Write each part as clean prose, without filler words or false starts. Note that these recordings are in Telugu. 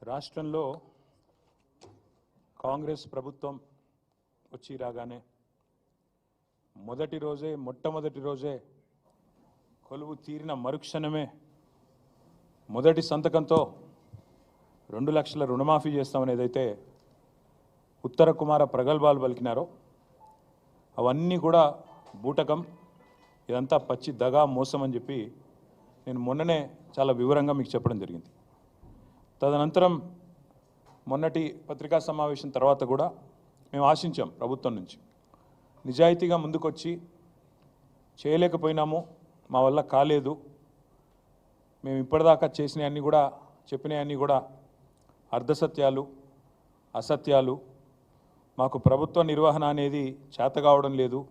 రాష్ట్రంలో కాంగ్రెస్ ప్రభుత్వం వచ్చి రాగానే మొట్టమొదటి రోజే కొలువు తీరిన మరుక్షణమే మొదటి సంతకంతో 2 లక్షల రుణమాఫీ చేస్తామని ఏదైతే ఉత్తర కుమార ప్రగల్భాలు పలికినారో అవన్నీ కూడా బూటకం, ఇదంతా పచ్చి దగా మోసం అని చెప్పి నేను మొన్ననే చాలా వివరంగా మీకు చెప్పడం జరిగింది. తదనంతరం మొన్నటి పత్రికా సమావేశం తర్వాత కూడా మేము ఆశించాం ప్రభుత్వం నుంచి నిజాయితీగా ముందుకొచ్చి చేయలేకపోయినాము, మా వల్ల కాలేదు, మేము ఇప్పటిదాకా చేసినవన్నీ కూడా చెప్పినవన్నీ కూడా అర్ధసత్యాలు, అసత్యాలు, మాకు ప్రభుత్వ నిర్వహణ అనేది చేత కావడం లేదు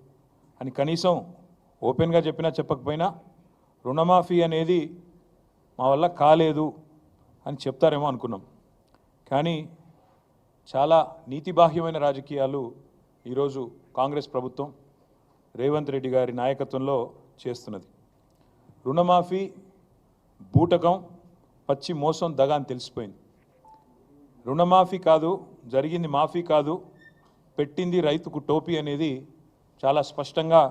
అని కనీసం ఓపెన్గా చెప్పినా చెప్పకపోయినా రుణమాఫీ అనేది మా వల్ల కాలేదు అని చెప్తారేమో అనుకున్నాం. కానీ చాలా నీతిబాహ్యమైన రాజకీయాలు ఈరోజు కాంగ్రెస్ ప్రభుత్వం రేవంత్ రెడ్డి గారి నాయకత్వంలో చేస్తున్నది. రుణమాఫీ బూటకం, పచ్చి మోసం, దగా అని తెలిసిపోయింది. రుణమాఫీ కాదు, జరిగింది మాఫీ కాదు, పెట్టింది రైతుకు టోపీ అనేది చాలా స్పష్టంగా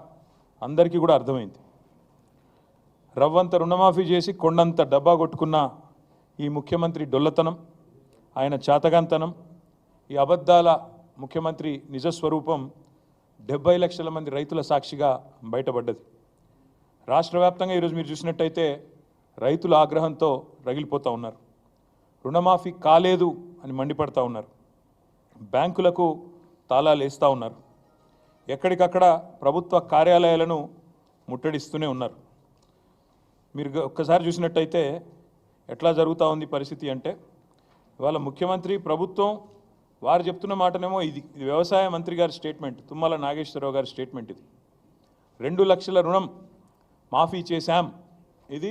అందరికీ కూడా అర్థమైంది. రవ్వంత రుణమాఫీ చేసి కొండంత డబ్బా కొట్టుకున్న ఈ ముఖ్యమంత్రి డొల్లతనం, ఆయన చాతగాంతనం, ఈ అబద్ధాల ముఖ్యమంత్రి నిజస్వరూపం 70 లక్షల మంది రైతుల సాక్షిగా బయటపడ్డది. రాష్ట్ర వ్యాప్తంగా ఈరోజు మీరు చూసినట్టయితే రైతుల ఆగ్రహంతో రగిలిపోతూ ఉన్నారు. రుణమాఫీ కాలేదు అని మండిపడతా ఉన్నారు. బ్యాంకులకు తాళాలు వేస్తూ ఉన్నారు. ఎక్కడికక్కడ ప్రభుత్వ కార్యాలయాలను ముట్టడిస్తూనే ఉన్నారు. మీరు ఒక్కసారి చూసినట్టయితే ఎట్లా జరుగుతూ ఉంది పరిస్థితి అంటే, ఇవాళ ముఖ్యమంత్రి ప్రభుత్వం వారు చెప్తున్న మాటనేమో ఇది వ్యవసాయ మంత్రి గారి స్టేట్మెంట్, తుమ్మల నాగేశ్వరరావు గారి స్టేట్మెంట్. ఇది 2 లక్షల రుణం మాఫీ చేశాం, ఇది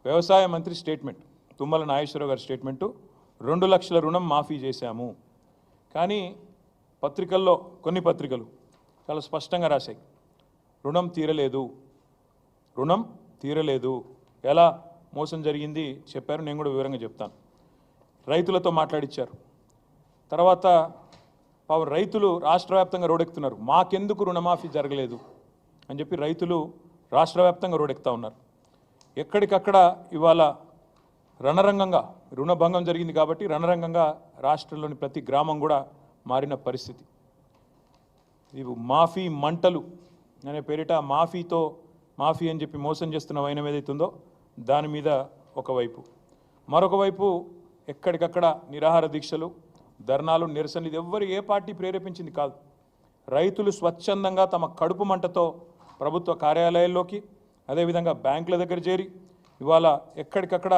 వ్యవసాయ మంత్రి స్టేట్మెంట్, తుమ్మల నాగేశ్వరరావు గారి స్టేట్మెంటు. 2 లక్షల రుణం మాఫీ చేశాము. కానీ పత్రికల్లో కొన్ని పత్రికలు చాలా స్పష్టంగా రాశాయి, రుణం తీరలేదు. ఎలా మోసం జరిగింది చెప్పారు, నేను కూడా వివరంగా చెప్తాను. రైతులతో మాట్లాడిచ్చారు. తర్వాత రైతులు రాష్ట్ర వ్యాప్తంగా రోడెక్కుతున్నారు, మాకెందుకు రుణమాఫీ జరగలేదు అని చెప్పి రైతులు రాష్ట్ర వ్యాప్తంగా రోడెక్కుతూ ఉన్నారు. ఎక్కడికక్కడ ఇవాళ రణరంగంగా రుణభంగం జరిగింది కాబట్టి రణరంగంగా రాష్ట్రంలోని ప్రతి గ్రామం కూడా మారిన పరిస్థితి. ఇవి మాఫీ మంటలు అనే పేరిట మాఫీ అని చెప్పి మోసం చేస్తున్న వైనం ఏదైతుందో దాని మీద ఒకవైపు, మరొక వైపు ఎక్కడికక్కడ నిరాహార దీక్షలు, ధర్నాలు, నిరసనలు. ఇది ఏ పార్టీ ప్రేరేపించింది కాదు. రైతులు స్వచ్ఛందంగా తమ కడుపు మంటతో ప్రభుత్వ కార్యాలయాల్లోకి, అదేవిధంగా బ్యాంకుల దగ్గర చేరి ఇవాళ ఎక్కడికక్కడ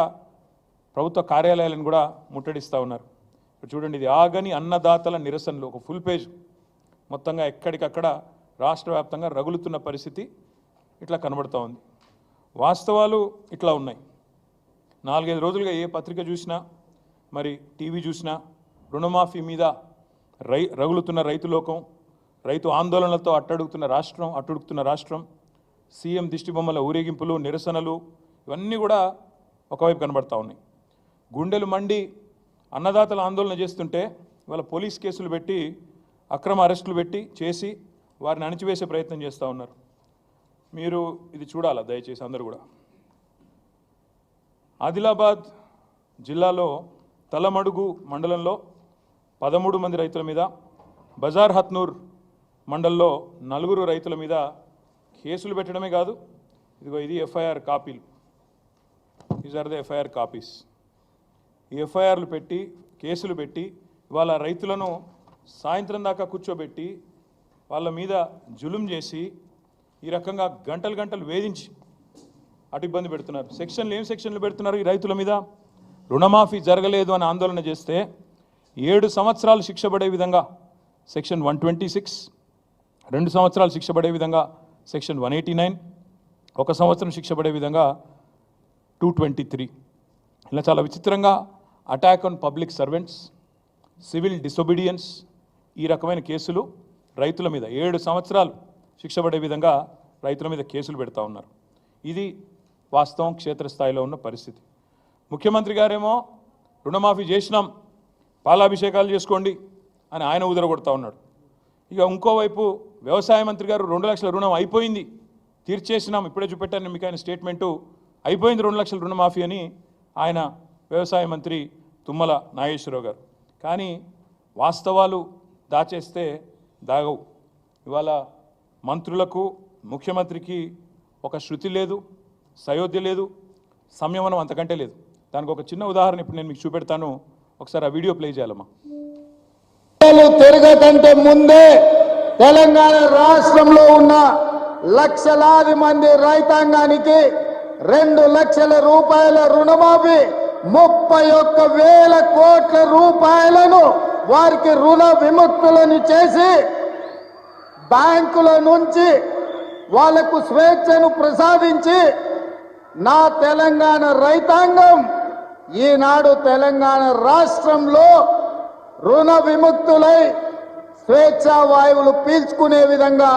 ప్రభుత్వ కార్యాలయాలను కూడా ముట్టడిస్తూ ఉన్నారు. ఇప్పుడు చూడండి, ఇది ఆగని అన్నదాతల నిరసనలు, ఒక ఫుల్ పేజ్ మొత్తంగా ఎక్కడికక్కడ రాష్ట్ర వ్యాప్తంగా రగులుతున్న పరిస్థితి ఇట్లా కనబడుతూ ఉంది. వాస్తవాలు ఇట్లా ఉన్నాయి. 4-5 రోజులుగా ఏ పత్రిక చూసినా, మరి టీవీ చూసినా రుణమాఫీ మీద రగులుతున్న రైతు లోకం, రైతు ఆందోళనలతో అట్టుడుకుతున్న రాష్ట్రం, సీఎం దిష్టిబొమ్మల ఊరేగింపులు, నిరసనలు, ఇవన్నీ కూడా ఒకవైపు కనబడతా ఉన్నాయి. గుండెలు మండి అన్నదాతలు ఆందోళన చేస్తుంటే ఇవాళ పోలీస్ కేసులు పెట్టి, అక్రమ అరెస్టులు పెట్టి చేసి వారిని అణిచివేసే ప్రయత్నం చేస్తూ ఉన్నారు. మీరు ఇది చూడాలా దయచేసి అందరూ కూడా. ఆదిలాబాద్ జిల్లాలో తలమడుగు మండలంలో 13 మంది రైతుల మీద, బజార్ హత్నూర్ మండలంలో 4 రైతుల మీద కేసులు పెట్టడమే కాదు, ఇది ఎఫ్ఐఆర్ కాపీలు, these are the FIR copies. ఈ ఎఫ్ఐఆర్లు పెట్టి, కేసులు పెట్టి ఇవాళ రైతులను సాయంత్రం దాకా కూర్చోబెట్టి వాళ్ళ మీద జులుం చేసి ఈ రకంగా గంటలు వేధించి అటు ఇబ్బంది పెడుతున్నారు. ఏం సెక్షన్లు పెడుతున్నారు ఈ రైతుల మీద? రుణమాఫీ జరగలేదు అని ఆందోళన చేస్తే 7 సంవత్సరాలు శిక్ష పడే విధంగా సెక్షన్ 126, 2 సంవత్సరాలు శిక్ష పడే విధంగా సెక్షన్ 189, 1 సంవత్సరం శిక్ష పడే విధంగా 223. ఇలా చాలా విచిత్రంగా attack on public servants, civil disobedience, ఈ రకమైన కేసులు రైతుల మీద 7 సంవత్సరాలు శిక్ష పడే విధంగా రైతుల మీద కేసులు పెడతా ఉన్నారు. ఇది వాస్తవం, క్షేత్రస్థాయిలో ఉన్న పరిస్థితి. ముఖ్యమంత్రి గారేమో రుణమాఫీ చేసినాం, పాలాభిషేకాలు చేసుకోండి అని ఆయన ఉదరగొడతా ఉన్నాడు. ఇక ఇంకోవైపు వ్యవసాయ మంత్రి గారు 2 లక్షల రుణం అయిపోయింది, తీర్చేసినాం, ఇప్పుడే చూపెట్టాను మీకు ఆయన స్టేట్మెంటు, అయిపోయింది 2 లక్షల రుణమాఫీ అని ఆయన వ్యవసాయ మంత్రి తుమ్మల నాగేశ్వరరావు గారు. కానీ వాస్తవాలు దాచేస్తే దాగవు. ఇవాళ మంత్రులకు ముఖ్యమంత్రికి ఒక శృతి లేదు, సయోధ్య లేదు, సంయమనం అంతకంటే లేదు. దానికి ఒక చిన్న ఉదాహరణ ఇప్పుడు నేను మీకు చూపెడతాను, ఒకసారి ఆ వీడియో ప్లే చేయాలమ్మా. తిరగకంటే ముందే తెలంగాణ రాష్ట్రంలో ఉన్న లక్షలాది మంది రైతాంగానికి 2 లక్షల రూపాయల రుణమాఫీ, 31,000 కోట్ల రూపాయలను వారికి రుణ విముక్తులను చేసి బ్యాంకుల నుంచి వాళ్లకు స్వేచ్ఛను ప్రసాదించి నా తెలంగాణ రైతాంగం ఈనాడు తెలంగాణ రాష్ట్రంలో రుణ విముక్తులై స్వేచ్ఛా వాయువులు పీల్చుకునే విధంగా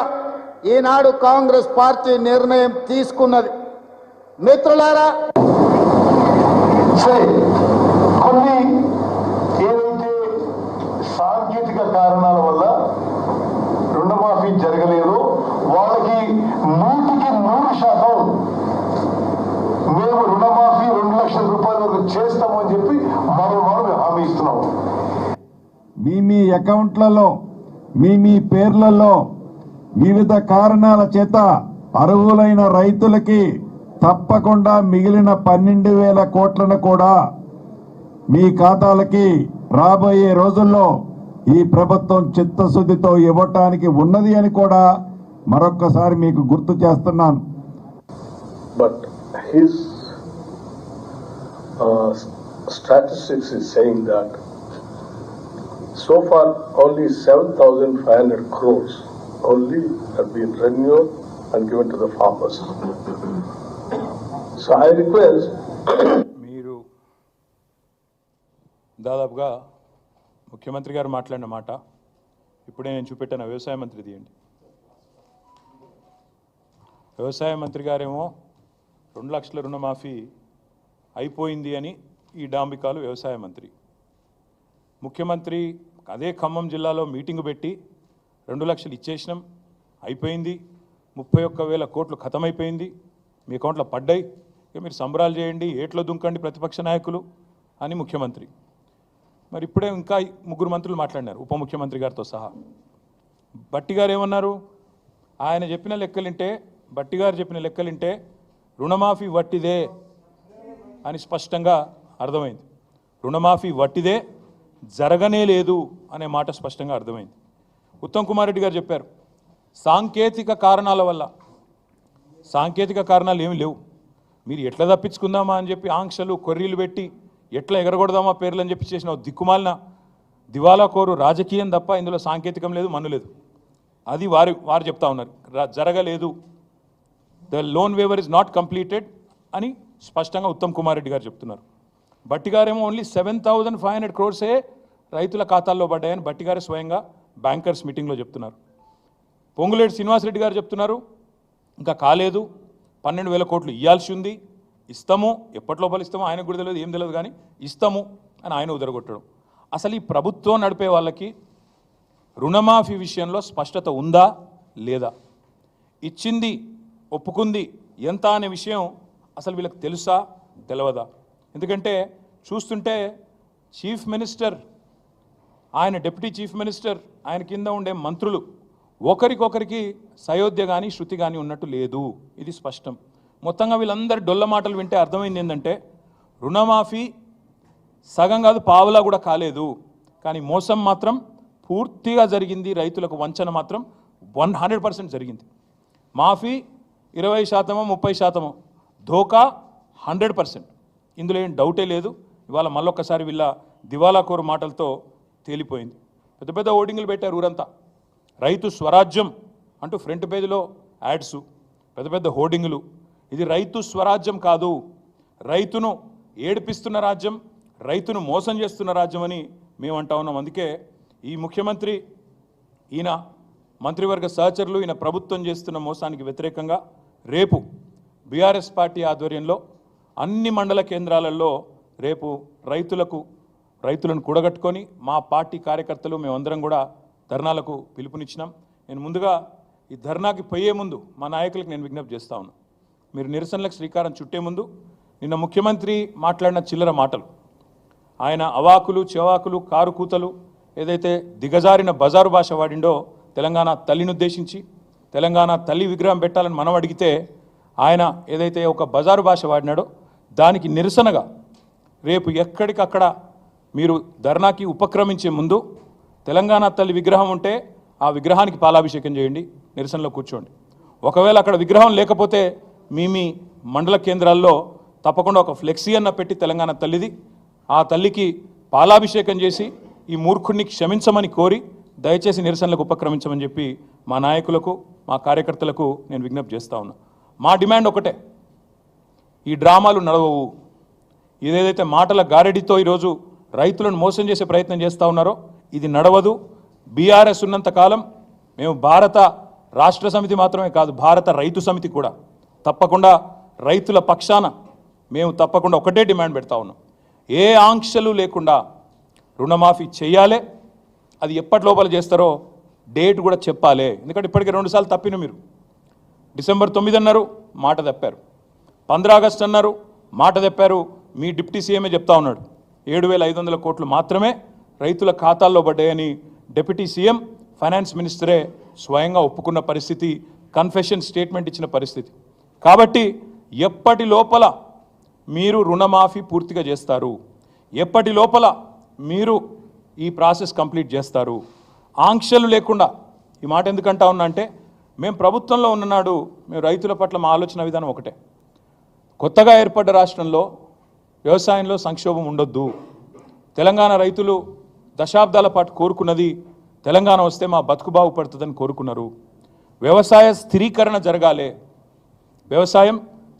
ఈనాడు కాంగ్రెస్ పార్టీ నిర్ణయం తీసుకున్నది. మిత్రులారా, కొన్ని ఏదైతే సాంకేతిక కారణాల వల్ల రుణమాఫీ జరగలేదు, వాళ్ళకి 100% మేము రుణమాఫీ 2 లక్షల రూపాయల వరకు చేస్తామని చెప్పి మరో హామీ ఇస్తున్నాము. మీ అకౌంట్లలో మీ పేర్లలో వివిధ కారణాల చేత అర్హులైన రైతులకి తప్పకుండా మిగిలిన 12,000 కోట్లను కూడా మీ ఖాతాలకి రాబోయే రోజుల్లో ఈ ప్రభుత్వం చిత్తశుద్ధితో ఇవ్వటానికి ఉన్నది అని కూడా మరొక్కసారి మీకు గుర్తు చేస్తున్నాను. But his statistics is saying that so far only 7,500 crores only have been renewed and given to the farmers. So I request మీరు దాదాపుగా ముఖ్యమంత్రి గారు మాట్లాడిన మాట ఇప్పుడే నేను చూపెట్టాను. వ్యవసాయ మంత్రి తీయండి. వ్యవసాయ మంత్రి గారేమో 2 లక్షల రుణమాఫీ అయిపోయింది అని ఈ డాంబికాలు వ్యవసాయ మంత్రి. ముఖ్యమంత్రి అదే ఖమ్మం జిల్లాలో మీటింగు పెట్టి 2 లక్షలు ఇచ్చేసినాం, అయిపోయింది, 31,000 కోట్లు ఖతమైపోయింది, మీ అకౌంట్లో పడ్డాయి, ఇక మీరు సంబరాలు చేయండి, ఏట్లో దుంకండి ప్రతిపక్ష నాయకులు అని ముఖ్యమంత్రి. మరి ఇప్పుడే ఇంకా 3 మంత్రులు మాట్లాడినారు, ఉప ముఖ్యమంత్రి గారితో సహా. బట్టి గారు ఏమన్నారు? ఆయన చెప్పిన లెక్కలింటే, బట్టి గారు చెప్పిన లెక్కలింటే రుణమాఫీ వట్టిదే అని స్పష్టంగా అర్థమైంది. రుణమాఫీ వట్టిదే, జరగనే లేదు అనే మాట స్పష్టంగా అర్థమైంది. ఉత్తమ్ కుమార్ రెడ్డి గారు చెప్పారు సాంకేతిక కారణాల వల్ల. సాంకేతిక కారణాలు ఏమి లేవు, మీరు ఎట్లా తప్పించుకుందామా అని చెప్పి ఆంక్షలు కొర్రీలు పెట్టి ఎట్లా ఎగరగొడదామా పేర్లు అని చెప్పి చేసిన దిక్కుమాలిన దివాలా కోరు రాజకీయం తప్ప ఇందులో సాంకేతికం లేదు, మన్ను లేదు. అది వారు చెప్తా ఉన్నారు, జరగలేదు, the loan waiver is not completed అని స్పష్టంగా ఉత్తమ్ కుమార్ రెడ్డి గారు చెప్తున్నారు. బట్టి గారేమో ఓన్లీ 7,500 క్రోర్సే రైతుల ఖాతాల్లో పడ్డాయని బట్టి గారు స్వయంగా బ్యాంకర్స్ మీటింగ్లో చెప్తున్నారు. పొంగులేటి శ్రీనివాసరెడ్డి గారు చెప్తున్నారు ఇంకా కాలేదు, 12,000 కోట్లు ఇవ్వాల్సి ఉంది, ఇస్తాము, ఎప్పటి లోపల ఇస్తామో ఆయనకు కూడా తెలియదు, ఏం తెలియదు, కానీ ఇస్తాము అని ఆయన ఉదరగొట్టడం. అసలు ఈ ప్రభుత్వం నడిపే వాళ్ళకి రుణమాఫీ విషయంలో స్పష్టత ఉందా లేదా? ఇచ్చింది, ఒప్పుకుంది ఎంత అనే విషయం అసలు వీళ్ళకి తెలుసా తెలియదా? ఎందుకంటే చూస్తుంటే చీఫ్ మినిస్టర్, ఆయన డిప్యూటీ చీఫ్ మినిస్టర్, ఆయన కింద ఉండే మంత్రులు ఒకరికొకరికి సయోధ్య కానీ శృతి కానీ ఉన్నట్టు లేదు, ఇది స్పష్టం. మొత్తంగా వీళ్ళందరి డొల్ల మాటలు వింటే అర్థమైంది ఏంటంటే రుణమాఫీ సగం కాదు పావులా కూడా కాలేదు, కానీ మోసం మాత్రం పూర్తిగా జరిగింది, రైతులకు వంచన మాత్రం 100% జరిగింది. మాఫీ 20%, 30%, ధోకా 100%, ఇందులో ఏం డౌటే లేదు. ఇవాళ మళ్ళొక్కసారి వీళ్ళ దివాలా కోరు మాటలతో తేలిపోయింది. పెద్ద పెద్ద ఓటింగ్లు పెట్టారు ఊరంతా, రైతు స్వరాజ్యం అంటూ ఫ్రంట్ పేజీలో యాడ్సు, పెద్ద పెద్ద హోర్డింగులు. ఇది రైతు స్వరాజ్యం కాదు, రైతును ఏడిపిస్తున్న రాజ్యం, రైతును మోసం చేస్తున్న రాజ్యం అని మేము అంటా ఉన్నాం. అందుకే ఈ ముఖ్యమంత్రి, ఈయన మంత్రివర్గ సహచరులు, ఈయన ప్రభుత్వం చేస్తున్న మోసానికి వ్యతిరేకంగా రేపు బీఆర్ఎస్ పార్టీ ఆధ్వర్యంలో అన్ని మండల కేంద్రాలలో రేపు రైతులకు రైతులను కూడగట్టుకొని మా పార్టీ కార్యకర్తలు మేమందరం కూడా ధర్నాలకు పిలుపునిచ్చినాం. నేను ముందుగా ఈ ధర్నాకి పోయే ముందు మా నాయకులకు నేను విజ్ఞప్తి చేస్తా ఉన్నా, మీరు నిరసనలకు శ్రీకారం చుట్టే ముందు నిన్న ముఖ్యమంత్రి మాట్లాడిన చిల్లర మాటలు, ఆయన అవాకులు చెవాకులు కారు కూతలు ఏదైతే దిగజారిన బజారు భాష వాడిండో తెలంగాణ తల్లిని ఉద్దేశించి, తెలంగాణ తల్లి విగ్రహం పెట్టాలని మనం అడిగితే ఆయన ఏదైతే ఒక బజారు భాష వాడినాడో దానికి నిరసనగా రేపు ఎక్కడికక్కడ మీరు ధర్నాకి ఉపక్రమించే ముందు తెలంగాణ తల్లి విగ్రహం ఉంటే ఆ విగ్రహానికి పాలాభిషేకం చేయండి, నిరసనలో కూర్చోండి. ఒకవేళ అక్కడ విగ్రహం లేకపోతే మీ మండల కేంద్రాల్లో తప్పకుండా ఒక ఫ్లెక్సీ అన్న పెట్టి తెలంగాణ తల్లిది ఆ తల్లికి పాలాభిషేకం చేసి ఈ మూర్ఖుడిని క్షమించమని కోరి దయచేసి నిరసనలకు ఉపక్రమించమని చెప్పి మా నాయకులకు మా కార్యకర్తలకు నేను విజ్ఞప్తి చేస్తా ఉన్నా. మా డిమాండ్ ఒకటే, ఈ డ్రామాలు నడవవు. ఇదేదైతే మాటల గారడితో ఈరోజు రైతులను మోసం చేసే ప్రయత్నం చేస్తూ ఉన్నారో ఇది నడవదు. బీఆర్ఎస్ ఉన్నంత కాలం మేము భారత రాష్ట్ర సమితి మాత్రమే కాదు, భారత రైతు సమితి కూడా తప్పకుండా రైతుల పక్షాన మేము తప్పకుండా ఒకటే డిమాండ్ పెడతా ఉన్నాం, ఏ ఆంక్షలు లేకుండా రుణమాఫీ చేయాలి. అది ఎప్పటి లోపల చేస్తారో డేట్ కూడా చెప్పాలి. ఎందుకంటే ఇప్పటికే 2 సార్లు తప్పిన మీరు. డిసెంబర్ 9 అన్నారు, మాట తప్పారు. 15 ఆగస్టు అన్నారు, మాట తప్పారు. మీ డిప్యూటీ సీఎంఏ చెప్తా ఉన్నాడు 7,500 కోట్లు మాత్రమే రైతుల ఖాతాల్లో పడ్డాయని డిప్యూటీ సీఎం ఫైనాన్స్ మినిస్టరే స్వయంగా ఒప్పుకున్న పరిస్థితి, కన్ఫెషన్ స్టేట్మెంట్ ఇచ్చిన పరిస్థితి. కాబట్టి ఎప్పటి లోపల మీరు రుణమాఫీ పూర్తిగా చేస్తారు, ఎప్పటి లోపల మీరు ఈ ప్రాసెస్ కంప్లీట్ చేస్తారు, ఆంక్షలు లేకుండా. ఈ మాట ఎందుకంటా ఉన్నా అంటే మేము ప్రభుత్వంలో ఉన్ననాడు మేము రైతుల పట్ల మా ఆలోచన విధానం ఒకటే, కొత్తగా ఏర్పడ్డ రాష్ట్రంలో వ్యవసాయంలో సంక్షోభం ఉండొద్దు. తెలంగాణ రైతులు దశాబ్దాల పాటు కోరుకున్నది తెలంగాణ వస్తే మా బతుకు బాగుపడుతుందని కోరుకున్నారు. వ్యవసాయ స్థిరీకరణ జరగాలి, వ్యవసాయం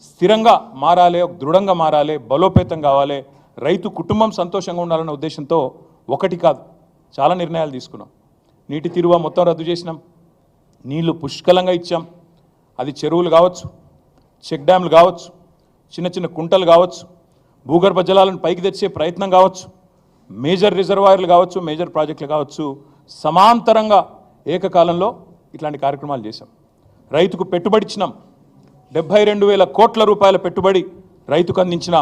స్థిరంగా మారాలి, దృఢంగా మారాలి, బలోపేతం కావాలి, రైతు కుటుంబం సంతోషంగా ఉండాలన్న ఉద్దేశంతో ఒకటి కాదు చాలా నిర్ణయాలు తీసుకున్నాం. నీటి తీరువ మొత్తం రద్దు చేసినాం, నీళ్లు పుష్కలంగా ఇచ్చాం. అది చెరువులు కావచ్చు, చెక్ డ్యామ్లు కావచ్చు, చిన్న చిన్న కుంటలు కావచ్చు, భూగర్భ జలాలను పైకి తెచ్చే ప్రయత్నం కావచ్చు, మేజర్ రిజర్వాయర్లు కావచ్చు, మేజర్ ప్రాజెక్టులు కావచ్చు, సమాంతరంగా ఏకకాలంలో ఇట్లాంటి కార్యక్రమాలు చేశాం. రైతుకు పెట్టుబడి ఇచ్చినాం. 72,000 కోట్ల రూపాయల పెట్టుబడి రైతుకు అందించిన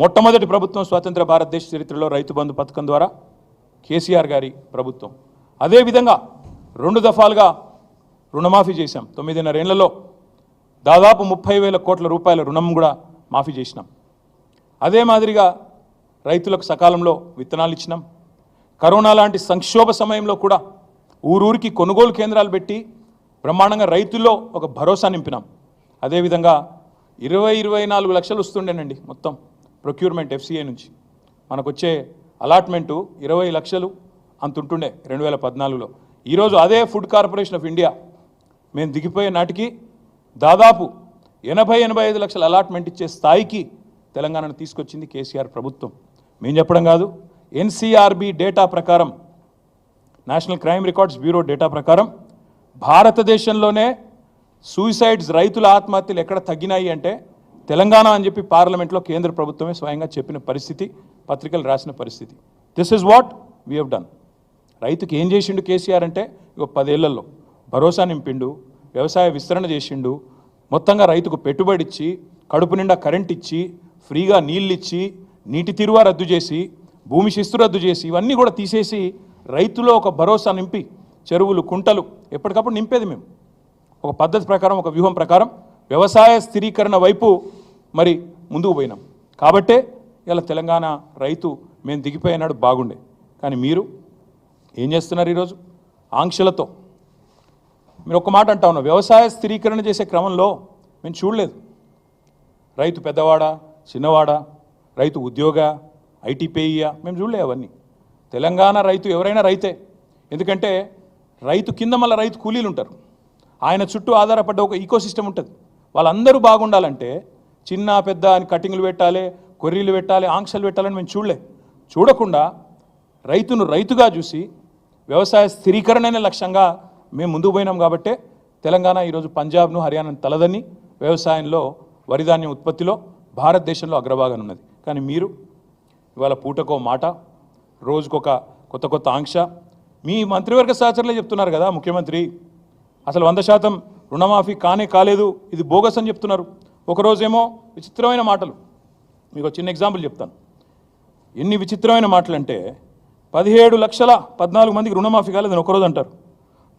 మొట్టమొదటి ప్రభుత్వం స్వతంత్ర భారతదేశ చరిత్రలో రైతు బంధు పథకం ద్వారా కేసీఆర్ గారి ప్రభుత్వం. అదేవిధంగా 2 దఫాలుగా రుణమాఫీ చేశాం. 9.5 ఏళ్లలో దాదాపు 30,000 కోట్ల రూపాయల రుణం కూడా మాఫీ చేసినాం. అదే మాదిరిగా రైతులకు సకాలంలో విత్తనాలు ఇచ్చినాం. కరోనా లాంటి సంక్షోభ సమయంలో కూడా ఊరూరికి కొనుగోలు కేంద్రాలు పెట్టి బ్రహ్మాండంగా రైతుల్లో ఒక భరోసా నింపినాం. అదేవిధంగా 24 లక్షలు వస్తుండేనండి మొత్తం ప్రొక్యూర్మెంట్ FCI నుంచి. మనకు వచ్చే అలాట్మెంటు 20 లక్షలు అంత ఉంటుండే 2014లో. ఈరోజు అదే ఫుడ్ కార్పొరేషన్ ఆఫ్ ఇండియా మేము దిగిపోయే నాటికి దాదాపు 80-85 లక్షల అలాట్మెంట్ ఇచ్చే స్థాయికి తెలంగాణను తీసుకొచ్చింది కేసీఆర్ ప్రభుత్వం. మేము చెప్పడం కాదు, NCRB డేటా ప్రకారం, national crime records bureau data ప్రకారం భారతదేశంలోనే సూసైడ్స్, రైతుల ఆత్మహత్యలు ఎక్కడ తగ్గినాయి అంటే తెలంగాణ అని చెప్పి పార్లమెంట్లో కేంద్ర ప్రభుత్వమే స్వయంగా చెప్పిన పరిస్థితి, పత్రికలు రాసిన పరిస్థితి. This is what we have done. రైతుకి ఏం చేసిండు కేసీఆర్ అంటే ఇక 10 ఏళ్లలో భరోసా నింపిండు, వ్యవసాయ విస్తరణ చేసిండు, మొత్తంగా రైతుకు పెట్టుబడి ఇచ్చి, కడుపు నిండా కరెంట్ ఇచ్చి, ఫ్రీగా నీళ్ళు ఇచ్చి, నీటి తీరువ రద్దు చేసి, భూమి శిస్తు రద్దు చేసి, ఇవన్నీ కూడా తీసేసి రైతులో ఒక భరోసా నింపి, చెరువులు కుంటలు ఎప్పటికప్పుడు నింపేది మేము. ఒక పద్ధతి ప్రకారం, ఒక వ్యూహం ప్రకారం వ్యవసాయ స్థిరీకరణ వైపు మరి ముందుకు పోయినాం. కాబట్టే ఇలా తెలంగాణ రైతు మేము దిగిపోయినాడు బాగుండే. కానీ మీరు ఏం చేస్తున్నారు ఈరోజు ఆంక్షలతో? మీరు ఒక మాట అంటా ఉన్నారు, వ్యవసాయ స్థిరీకరణ చేసే క్రమంలో మేము చూడలేదు. రైతు పెద్దవాడా, చిన్నవాడా, రైతు ఉద్యోగ, ITPIయా, మేము చూడలే అవన్నీ. తెలంగాణ రైతు ఎవరైనా రైతే. ఎందుకంటే రైతు కింద మళ్ళీ రైతు కూలీలు ఉంటారు, ఆయన చుట్టూ ఆధారపడ్డ ఒక ఈకోసిస్టమ్ ఉంటుంది. వాళ్ళందరూ బాగుండాలంటే చిన్న పెద్ద అని కటింగ్లు పెట్టాలి, కొర్రీలు పెట్టాలి, ఆంక్షలు పెట్టాలని మేము చూడకుండా రైతును రైతుగా చూసి వ్యవసాయ స్థిరీకరణనే లక్ష్యంగా మేము ముందుకు పోయినాం. కాబట్టే తెలంగాణ ఈరోజు పంజాబ్ను, హర్యానాను తలదన్ని వ్యవసాయంలో, వరిధాన్యం ఉత్పత్తిలో భారతదేశంలో అగ్రభాగాన ఉన్నది. కానీ మీరు ఇవాళ పూటకో మాట, రోజుకొక కొత్త ఆంక్ష. మీ మంత్రివర్గ సహచరులే చెప్తున్నారు కదా ముఖ్యమంత్రి అసలు 100% రుణమాఫీ కాలేదు, ఇది బోగస్ అని చెప్తున్నారు. ఒకరోజేమో విచిత్రమైన మాటలు. మీకు చిన్న ఎగ్జాంపుల్ చెప్తాను. ఎన్ని విచిత్రమైన మాటలు అంటే 17,14 మందికి రుణమాఫీ కాలేదని ఒకరోజు అంటారు,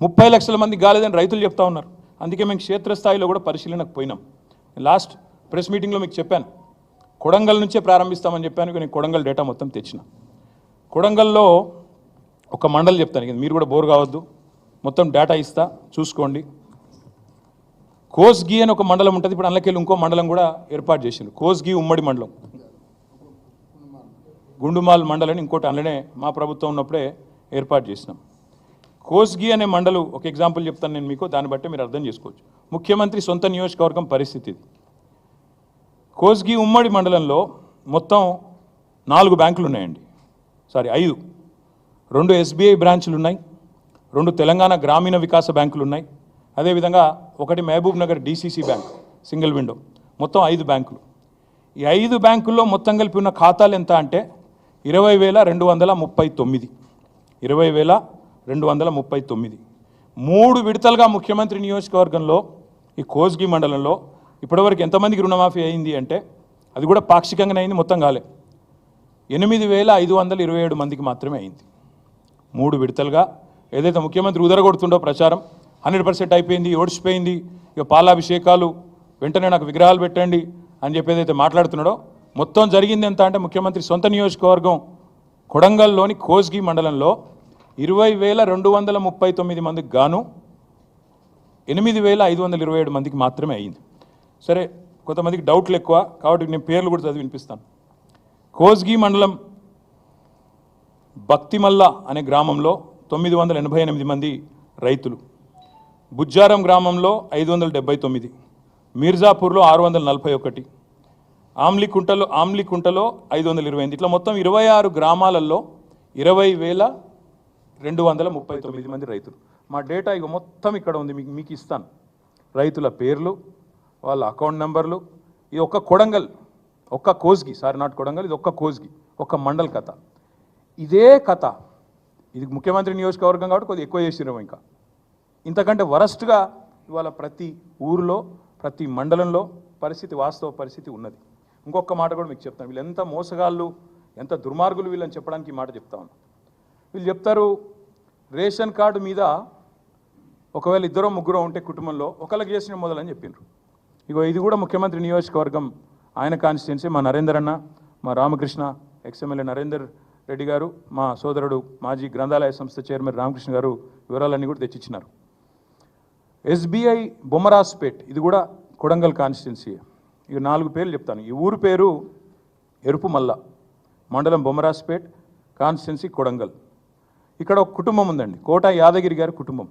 30 లక్షల మందికి కాలేదని రైతులు చెప్తా ఉన్నారు. అందుకే మేము క్షేత్రస్థాయిలో కూడా పరిశీలనకు పోయినాం. లాస్ట్ ప్రెస్ మీటింగ్లో మీకు చెప్పాను, కొడంగల్ నుంచే ప్రారంభిస్తామని చెప్పాను. నేను కొడంగల్ డేటా మొత్తం తెచ్చిన. కొడంగల్లో ఒక మండలి చెప్తాను, మీరు కూడా బోర్ కావద్దు, మొత్తం డేటా ఇస్తా చూసుకోండి. కోస్గి అని ఒక మండలం ఉంటుంది, ఇప్పుడు అందులోకెళ్ళి ఇంకో మండలం కూడా ఏర్పాటు చేసింది. కోస్గి ఉమ్మడి మండలం, గుండుమాల్ మండలని ఇంకోటి అందులోనే మా ప్రభుత్వం ఉన్నప్పుడే ఏర్పాటు చేసినాం. కోస్గి అనే మండలం ఒక ఎగ్జాంపుల్ చెప్తాను నేను మీకు, దాన్ని బట్టి మీరు అర్థం చేసుకోవచ్చు. ముఖ్యమంత్రి సొంత నియోజకవర్గం పరిస్థితి ఇది. కోస్గి ఉమ్మడి మండలంలో మొత్తం 4 బ్యాంకులు ఉన్నాయండి, 5. 2 SBI బ్రాంచులు ఉన్నాయి, 2 తెలంగాణ గ్రామీణ వికాస బ్యాంకులు ఉన్నాయి, అదేవిధంగా 1 Mahabubnagar DCC bank single window, మొత్తం 5 బ్యాంకులు. ఈ 5 బ్యాంకుల్లో మొత్తం కలిపి ఉన్న ఖాతాలు ఎంత అంటే 20,239. 20,239. 3 విడతలుగా ముఖ్యమంత్రి నియోజకవర్గంలో ఈ కోస్గి మండలంలో ఇప్పటివరకు ఎంతమందికి రుణమాఫీ అయింది అంటే, అది కూడా పాక్షికంగానే అయింది, మొత్తం కాలే. 8,527 మందికి మాత్రమే అయింది. 3 విడతలుగా ఏదైతే ముఖ్యమంత్రి ఉదరగొడుతుండో ప్రచారం 100% అయిపోయింది, ఓడిచిపోయింది, ఇక పాలాభిషేకాలు, వెంటనే నాకు విగ్రహాలు పెట్టండి అని చెప్పి ఏదైతే మాట్లాడుతున్నాడో, మొత్తం జరిగింది ఎంత అంటే ముఖ్యమంత్రి సొంత నియోజకవర్గం కొడంగల్లోని కోస్గి మండలంలో 20,239 మందికి గాను 8,527 మందికి మాత్రమే అయింది. సరే, కొంతమందికి డౌట్లు ఎక్కువ కాబట్టి నేను పేర్లు కూడా చదివి వినిపిస్తాను. కోస్గి మండలం భక్తిమల్ల అనే గ్రామంలో 988 మంది రైతులు, బుజ్జారం గ్రామంలో 579, మీర్జాపూర్లో 641, ఆమ్లికుంటలో 528, ఇట్లా మొత్తం 26 గ్రామాలలో 20,239 మంది రైతులు. మా డేటా ఇక మొత్తం ఇక్కడ ఉంది, మీకు ఇస్తాను. రైతుల పేర్లు, వాళ్ళ అకౌంట్ నెంబర్లు. ఇది ఒక్క కొడంగల్, ఒక్క కోస్గి, నాట్ కొడంగల్, ఇది ఒక్క కోస్గి, ఒక్క మండల్ కథ. ఇదే కథ, ఇది ముఖ్యమంత్రి నియోజకవర్గం కాబట్టి కొద్దిగా ఎక్కువ చేసినాము. ఇంకా ఇంతకంటే వరస్ట్గా ఇవాళ ప్రతి ఊరిలో ప్రతి మండలంలో వాస్తవ పరిస్థితి ఉన్నది. ఇంకొక మాట కూడా మీకు చెప్తాను, వీళ్ళు ఎంత మోసగాళ్ళు, ఎంత దుర్మార్గులు వీళ్ళని చెప్పడానికి ఈ మాట చెప్తా ఉన్నాను. వీళ్ళు చెప్తారు రేషన్ కార్డు మీద ఒకవేళ 2-3 ఉంటే కుటుంబంలో ఒకళ్ళకి చేసిన మొదలని చెప్పిండ్రు. ఇగో ఇది కూడా ముఖ్యమంత్రి నియోజకవర్గం, ఆయన కాన్స్టిట్యున్సీ, మా నరేందర్ అన్న, మా రామకృష్ణ ఎక్స్ఎమ్మెల్యే నరేందర్ రెడ్డి గారు, మా సోదరుడు మాజీ గ్రంథాలయ సంస్థ చైర్మన్ రామకృష్ణ గారు వివరాలన్నీ కూడా తెచ్చిచ్చినారు. SBI బొమ్మరాజ్పేట్, ఇది కూడా కొడంగల్ కాన్స్టిట్యున్సీ. ఇక 4 పేర్లు చెప్తాను. ఈ ఊరు పేరు ఎరుపుమల్ల, మండలం బొమ్మరాజ్పేట్, కాన్స్టిట్యున్సీ కొడంగల్. ఇక్కడ ఒక కుటుంబం ఉందండి, కోట యాదగిరి గారి కుటుంబం.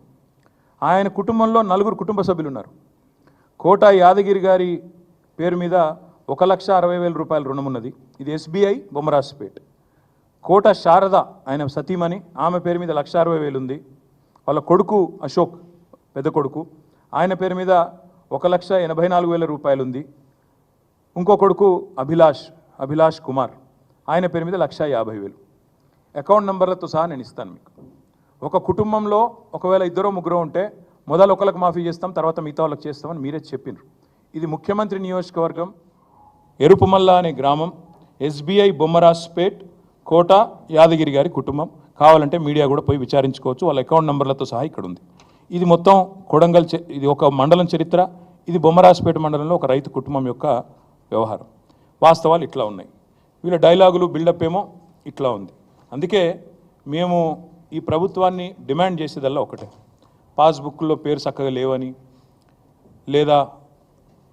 ఆయన కుటుంబంలో 4 కుటుంబ సభ్యులు ఉన్నారు. కోట యాదగిరి గారి పేరు మీద 1,60,000 రూపాయల రుణం ఉన్నది. ఇది SBI బొమ్మరాజ్పేట్. కోట శారద ఆయన సతీమణి, ఆమె పేరు మీద 1,60,000 ఉంది. వాళ్ళ కొడుకు అశోక్, పెద్ద కొడుకు, ఆయన పేరు మీద 1,84,000 రూపాయలు ఉంది. ఇంకో కొడుకు అభిలాష్ కుమార్, ఆయన పేరు మీద 1,50,000. అకౌంట్ నెంబర్లతో సహా నేను ఇస్తాను మీకు. ఒక కుటుంబంలో ఒకవేళ 2-3 ఉంటే మొదలు ఒకరికి మాఫీ చేస్తాం, తర్వాత మిగతా వాళ్ళకి చేస్తామని మీరే చెప్పినారు. ఇది ముఖ్యమంత్రి నియోజకవర్గం ఎరుపుమల్ల అనే గ్రామం, SBI బొమ్మరాజ్పేట్, కోట యాదగిరి గారి కుటుంబం. కావాలంటే మీడియా కూడా పోయి విచారించుకోవచ్చు, వాళ్ళ అకౌంట్ నెంబర్లతో సహా ఇక్కడ ఉంది. ఇది మొత్తం కొడంగల్, ఇది ఒక మండలం చరిత్ర. ఇది బొమ్మరాజ్పేట మండలంలో ఒక రైతు కుటుంబం యొక్క వ్యవహారం. వాస్తవాలు ఇట్లా ఉన్నాయి, వీళ్ళ డైలాగులు బిల్డప్ ఏమో ఇట్లా ఉంది. అందుకే మేము ఈ ప్రభుత్వాన్ని డిమాండ్ చేసేదల్లా ఒకటే, పాస్బుక్లో పేరు చక్కగా లేవని, లేదా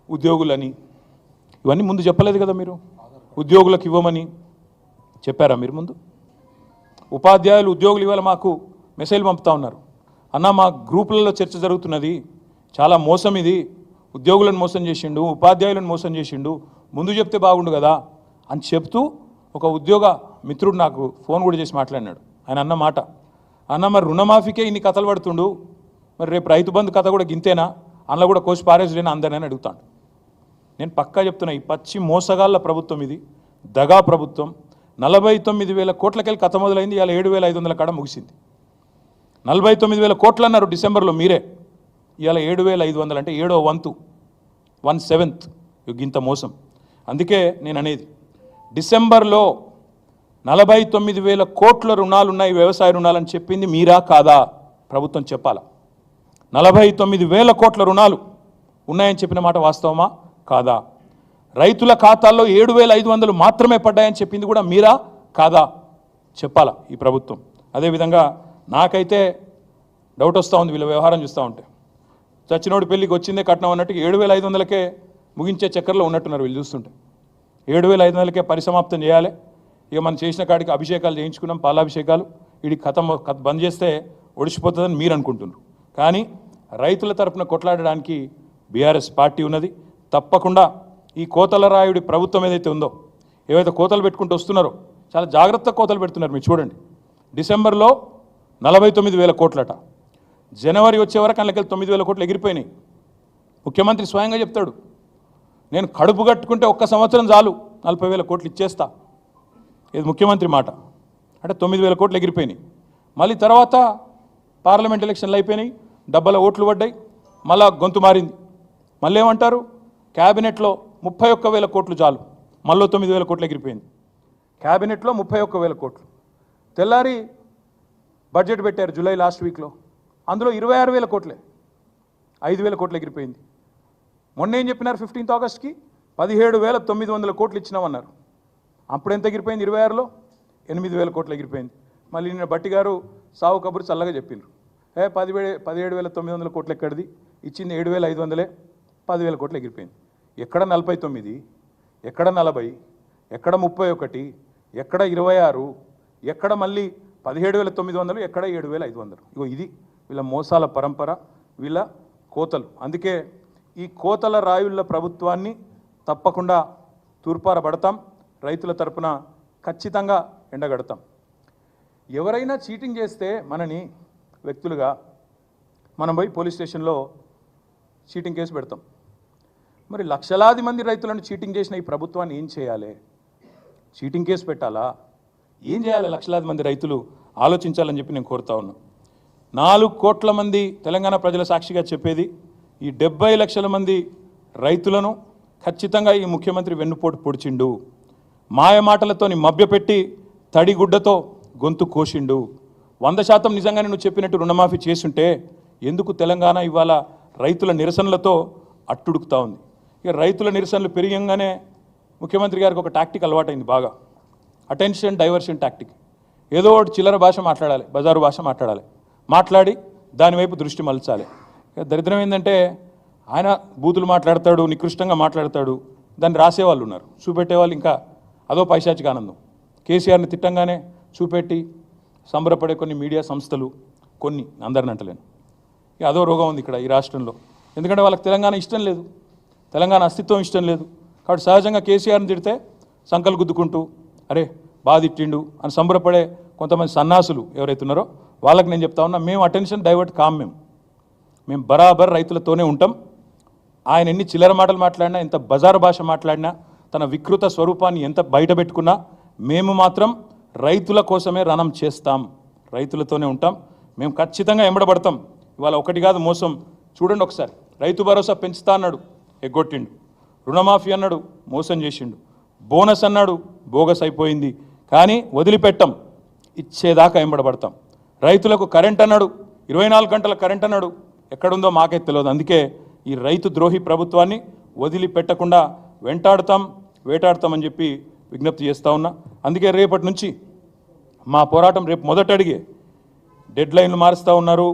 ఉద్యోగులని, ఇవన్నీ ముందు చెప్పలేదు కదా మీరు. ఉద్యోగులకు ఇవ్వమని చెప్పారా మీరు ముందు? ఉపాధ్యాయులు, ఉద్యోగులు ఇవాళ మాకు మెసేజ్ పంపుతా ఉన్నారు, అన్న మా గ్రూపులలో చర్చ జరుగుతున్నది, చాలా మోసం ఇది, ఉద్యోగులను మోసం చేసిండు, ఉపాధ్యాయులను మోసం చేసిండు, ముందు చెప్తే బాగుండు కదా అని చెప్తూ ఒక ఉద్యోగ మిత్రుడు నాకు ఫోన్ కూడా చేసి మాట్లాడినాడు. ఆయన అన్న మాట, అన్న మరి రుణమాఫీకే ఇన్ని కథలు పడుతుండు, మరి రేపు రైతు బంధు కథ కూడా గింతేనా, అందులో కూడా కోసి పారేసులేనా అందరినీ అడుగుతాడు. నేను పక్కా చెప్తున్నా, ఈ పచ్చి మోసగాళ్ళ ప్రభుత్వం ఇది, దగా ప్రభుత్వం. 49,000 కోట్లకెళ్ళి కథ మొదలైంది. ఇవాళ 7,500 కాడ ముగిసింది. 49,000 కోట్లు అన్నారు డిసెంబర్లో మీరే. ఇవాళ 7,500 అంటే 7వ వంతు, 1/7 ఇంత మోసం. అందుకే నేను అనేది డిసెంబర్లో 49,000 కోట్ల రుణాలు ఉన్నాయి, వ్యవసాయ రుణాలని చెప్పింది మీరా కాదా? ప్రభుత్వం చెప్పాలా. 49,000 కోట్ల రుణాలు ఉన్నాయని చెప్పిన మాట వాస్తవమా కాదా? రైతుల ఖాతాల్లో 7,500 మాత్రమే పడ్డాయని చెప్పింది కూడా మీరా కాదా? చెప్పాలా ఈ ప్రభుత్వం. అదేవిధంగా నాకైతే డౌట్ వస్తూ ఉంది వీళ్ళ వ్యవహారం చూస్తూ ఉంటే. చచ్చినోడి పెళ్ళికి వచ్చిందే కట్నం అన్నట్టు 7,500కే ముగించే చక్కర్లో ఉన్నట్టున్నారు వీళ్ళు చూస్తుంటే. 7,500కే పరిసమాప్తం చేయాలి. ఇక మనం చేసిన కాడికి అభిషేకాలు చేయించుకున్నాం, పాలాభిషేకాలు, వీడి కథ బంద్ చేస్తే ఒడిచిపోతుందని మీరు అనుకుంటున్నారు. కానీ రైతుల తరపున కొట్లాడడానికి బీఆర్ఎస్ పార్టీ ఉన్నది. తప్పకుండా ఈ కోతల రాయుడి ప్రభుత్వం ఏదైతే ఉందో, ఏవైతే కోతలు పెట్టుకుంటూ వస్తున్నారో చాలా జాగ్రత్తగా కోతలు పెడుతున్నారు. మీరు చూడండి, డిసెంబర్లో 49,000 కోట్లట, జనవరి వచ్చే వరకు అందులోకి 9,000 కోట్లు ఎగిరిపోయినాయి. ముఖ్యమంత్రి స్వయంగా చెప్తాడు, నేను కడుపు కట్టుకుంటే ఒక్క సంవత్సరం చాలు 40,000 కోట్లు ఇచ్చేస్తా. ఇది ముఖ్యమంత్రి మాట. అంటే 9,000 కోట్లు ఎగిరిపోయినాయి. మళ్ళీ తర్వాత పార్లమెంట్ ఎలక్షన్లు అయిపోయినాయి, డబ్బల ఓట్లు పడ్డాయి, మళ్ళా గొంతు మారింది. మళ్ళీ ఏమంటారు, క్యాబినెట్లో 31,000 కోట్లు చాలు, మళ్ళీ 9,000 కోట్లు ఎగిరిపోయింది. క్యాబినెట్లో 31,000 కోట్లు. తెల్లారి బడ్జెట్ పెట్టారు జూలై లాస్ట్ వీక్లో, అందులో 26,000 కోట్లే, 5,000 కోట్లు ఎగిరిపోయింది. మొన్న ఏం చెప్పినారు 15th ఆగస్ట్కి 17,900 కోట్లు ఇచ్చినామన్నారు. అప్పుడు ఎంత ఎగిరిపోయింది 26లో? 8,000 కోట్లు ఎగిరిపోయింది. మళ్ళీ నిన్న బట్టి గారు సావు కబురు చల్లగా చెప్పిండ్రు, 17,900 కోట్లు ఎక్కడిది, ఇచ్చింది 7,500, 10,000 కోట్లు ఎగిరిపోయింది. ఎక్కడ 49, ఎక్కడ 40, ఎక్కడ 31, ఎక్కడ 26, ఎక్కడ మళ్ళీ 17,900, ఎక్కడ 7,500. ఇగో ఇది వీళ్ళ మోసాల పరంపర, వీళ్ళ కోతలు. అందుకే ఈ కోతల రాయుళ్ళ ప్రభుత్వాన్ని తప్పకుండా తూర్పారబడతాం, రైతుల తరపున ఖచ్చితంగా ఎండగడతాం. ఎవరైనా చీటింగ్ చేస్తే మనని వ్యక్తులుగా మనం పోయి పోలీస్ స్టేషన్లో చీటింగ్ కేసు పెడతాం. మరి లక్షలాది మంది రైతులను చీటింగ్ చేసిన ఈ ప్రభుత్వాన్ని ఏం చేయాలి? చీటింగ్ కేసు పెట్టాలా? ఏం చేయాలి? లక్షలాది మంది రైతులు ఆలోచించాలని చెప్పి నేను కోరుతా ఉన్నాను. 4 కోట్ల మంది తెలంగాణ ప్రజల సాక్షిగా చెప్పేది, ఈ 70 లక్షల మంది రైతులను ఖచ్చితంగా ఈ ముఖ్యమంత్రి వెన్నుపోటు పొడిచిండు, మాయ మాటలతోని మభ్యపెట్టి తడిగుడ్డతో గొంతు కోసిండు. 100% నిజంగానే నువ్వు చెప్పినట్టు రుణమాఫీ చేసుంటే ఎందుకు తెలంగాణ ఇవాళ రైతుల నిరసనలతో అట్టుడుకుతా ఉంది? ఇక రైతుల నిరసనలు పెరిగంగానే ముఖ్యమంత్రి గారికి ఒక టాక్టిక్ అలవాటైంది బాగా, అటెన్షన్ డైవర్షన్ టాక్టిక్. ఏదో ఒకటి చిల్లర భాష మాట్లాడాలి, బజారు భాష మాట్లాడి దానివైపు దృష్టి మలచాలి. దరిద్రం ఏంటంటే ఆయన బూతులు మాట్లాడతాడు, నికృష్టంగా మాట్లాడతాడు, దాన్ని రాసేవాళ్ళు ఉన్నారు, చూపెట్టేవాళ్ళు ఇంకా అదో పైశాచిక ఆనందం. కేసీఆర్ని తిట్టంగానే చూపెట్టి సంబరపడే కొన్ని మీడియా సంస్థలు, కొన్ని అందరిని అంటలేను, ఇక అదో రోగం ఉంది ఇక్కడ ఈ రాష్ట్రంలో. ఎందుకంటే వాళ్ళకి తెలంగాణ ఇష్టం లేదు, తెలంగాణ అస్తిత్వం ఇష్టం లేదు. కాబట్టి సహజంగా కేసీఆర్ని తిడితే సంకలు గుద్దుకుంటూ అరే బాగా తిట్టిండు అని సంబరపడే కొంతమంది సన్నాసులు ఎవరైతే ఉన్నారో వాళ్ళకి నేను చెప్తా ఉన్నా, మేము అటెన్షన్ డైవర్ట్ కాం, మేము బరాబర్ రైతులతోనే ఉంటాం. ఆయన ఎన్ని చిల్లర మాటలు మాట్లాడినా, ఎంత బజారు భాష మాట్లాడినా, తన వికృత స్వరూపాన్ని ఎంత బయట పెట్టుకున్నా మేము మాత్రం రైతుల కోసమే రణం చేస్తాం, రైతులతోనే ఉంటాం. మేము ఖచ్చితంగా ఎంబడబడతాం. ఇవాళ ఒకటి కాదు మోసం, చూడండి ఒకసారి. రైతు భరోసా పెంచుతా అన్నాడు, ఎగ్గొట్టిండు. రుణమాఫీ అన్నాడు, మోసం చేసిండు. బోనస్ అన్నాడు, బోగస్ అయిపోయింది. కానీ వదిలిపెట్టం, ఇచ్చేదాకా ఎంబడబడతాం. రైతులకు కరెంట్ అన్నాడు, 24 గంటల కరెంట్ అన్నాడు, ఎక్కడుందో మాకే తెలియదు. అందుకే ఈ రైతు ద్రోహి ప్రభుత్వాన్ని వదిలిపెట్టకుండా వెంటాడుతాం, వేటాడుతామని చెప్పి విజ్ఞప్తి చేస్తూ ఉన్నా. అందుకే రేపటి నుంచి మా పోరాటం రేపు మొదట అడిగే, డెడ్ లైన్లు మారుస్తూ ఉన్నారు,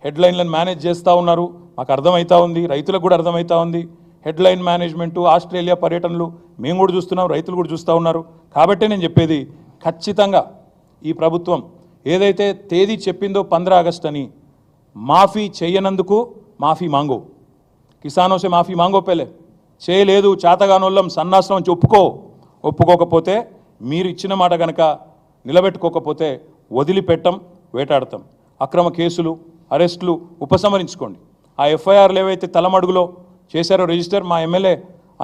హెడ్లైన్లను మేనేజ్ చేస్తూ ఉన్నారు. మాకు అర్థమవుతా ఉంది, రైతులకు కూడా అర్థమవుతా ఉంది. హెడ్లైన్ మేనేజ్మెంటు, ఆస్ట్రేలియా పర్యటనలు మేము కూడా చూస్తున్నాం, రైతులు కూడా చూస్తూ ఉన్నారు. కాబట్టే నేను చెప్పేది, ఖచ్చితంగా ఈ ప్రభుత్వం ఏదైతే తేదీ చెప్పిందో 15 ఆగస్టు అని, మాఫీ చేయనందుకు మాఫీ మాంగో, కిసానోసే మాఫీ మాంగో పేలే, చేయలేదు చేతగానోళ్ళం సన్నాసం అని ఒప్పుకోకపోతే, మీరు ఇచ్చిన మాట కనుక నిలబెట్టుకోకపోతే వదిలిపెట్టం, వేటాడతాం. అక్రమ కేసులు, అరెస్టులు ఉపసంహరించుకోండి. ఆ ఎఫ్ఐఆర్లు ఏవైతే తలమడుగులో చేశారో రిజిస్టర్, మా ఎమ్మెల్యే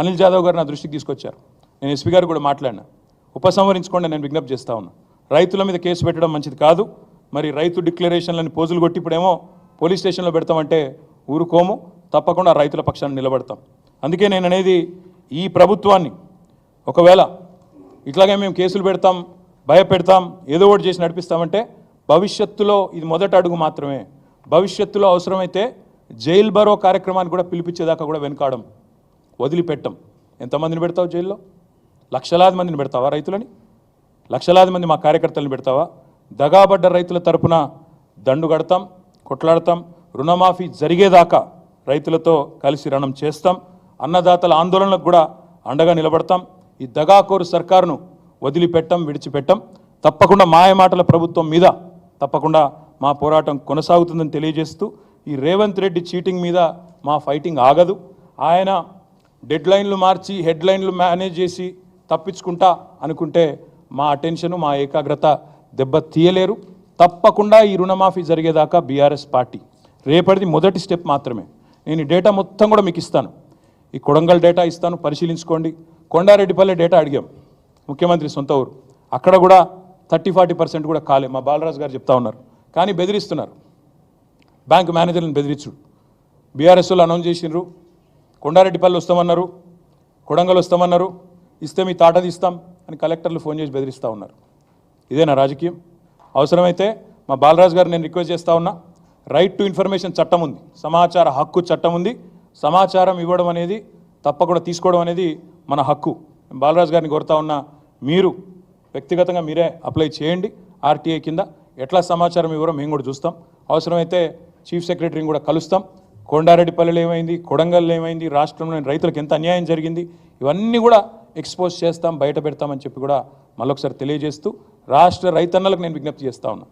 అనిల్ జాదవ్ గారు నా దృష్టికి తీసుకొచ్చారు. నేను ఎస్పీ గారు కూడా మాట్లాడినా, ఉపసంహరించుకోండి నేను విజ్ఞప్తి చేస్తా ఉన్నా. రైతుల మీద కేసు పెట్టడం మంచిది కాదు. మరి రైతు డిక్లరేషన్లని పోజులు కొట్టి ఇప్పుడేమో పోలీస్ స్టేషన్లో పెడతామంటే ఊరుకోము, తప్పకుండా రైతుల పక్షాన్ని నిలబడతాం. అందుకే నేను అనేది ఈ ప్రభుత్వాన్ని ఒకవేళ ఇట్లాగే మేము కేసులు పెడతాం, భయపెడతాం, ఏదో ఒకటి చేసి నడిపిస్తామంటే భవిష్యత్తులో ఇది మొదటి అడుగు మాత్రమే. భవిష్యత్తులో అవసరమైతే జైలు బరో కార్యక్రమాన్ని కూడా పిలిపించేదాకా కూడా వెనుకాడం, వదిలిపెట్టం. ఎంతమందిని పెడతావు జైల్లో? లక్షలాది మందిని పెడతావా? రైతులని లక్షలాది మంది మా కార్యకర్తలను పెడతావా? దగాబడ్డ రైతుల తరపున దండు కడతాం, కొట్లాడతాం. రుణమాఫీ జరిగేదాకా రైతులతో కలిసి రణం చేస్తాం. అన్నదాతల ఆందోళనలకు కూడా అండగా నిలబడతాం. ఈ దగాకోరు సర్కారును వదిలిపెట్టం, విడిచిపెట్టం. తప్పకుండా మాయమాటల ప్రభుత్వం మీద తప్పకుండా మా పోరాటం కొనసాగుతుందని తెలియజేస్తూ, ఈ రేవంత్ రెడ్డి చీటింగ్ మీద మా ఫైటింగ్ ఆగదు. ఆయన డెడ్లైన్లు మార్చి హెడ్లైన్లు మేనేజ్ చేసి తప్పించుకుంటా అనుకుంటే మా అటెన్షను, మా ఏకాగ్రత దెబ్బ తీయలేరు. తప్పకుండా ఈ రుణమాఫీ జరిగేదాకా బీఆర్ఎస్ పార్టీ రేపటిది మొదటి స్టెప్ మాత్రమే. నేను ఈ డేటా మొత్తం కూడా మీకు ఇస్తాను. ఈ కొడంగల్ డేటా ఇస్తాను, పరిశీలించుకోండి. కొండారెడ్డిపల్లె డేటా అడిగాం, ముఖ్యమంత్రి సొంత ఊరు. అక్కడ కూడా 30-40% కూడా కాలే. మా బాలరాజు గారు చెప్తా ఉన్నారు. కానీ బెదిరిస్తున్నారు, బ్యాంకు మేనేజర్లను బెదిరించుడు. బీఆర్ఎస్ వాళ్ళు అనౌన్స్ చేసినారు, కొండారెడ్డిపల్లి వస్తామన్నారు, కొడంగల్ వస్తామన్నారు, ఇస్తే మీ తాట తీస్తాం అని కలెక్టర్లు ఫోన్ చేసి బెదిరిస్తూ ఉన్నారు. ఇదేనా రాజకీయం? అవసరమైతే మా బాలరాజు గారు నేను రిక్వెస్ట్ చేస్తూ ఉన్నా, రైట్ టు ఇన్ఫర్మేషన్ చట్టం ఉంది, సమాచార హక్కు చట్టం ఉంది. సమాచారం ఇవ్వడం అనేది, తప్పకుండా తీసుకోవడం అనేది మన హక్కు. బాలరాజు గారిని కోరుతా ఉన్నా, మీరు వ్యక్తిగతంగా మీరే అప్లై చేయండి ఆర్టీఐ కింద. ఎట్లా సమాచారం ఇవ్వరో మేము కూడా చూస్తాం. అవసరమైతే చీఫ్ సెక్రటరీని కూడా కలుస్తాం. కొండారెడ్డిపల్లెలు ఏమైంది, కొడంగల్ ఏమైంది, రాష్ట్రంలోని రైతులకు ఎంత అన్యాయం జరిగింది, ఇవన్నీ కూడా ఎక్స్పోజ్ చేస్తాం, బయట పెడతామని చెప్పి కూడా మళ్ళొకసారి తెలియజేస్తూ, రాష్ట్ర రైతన్నలకు నేను విజ్ఞప్తి చేస్తూ ఉన్నా,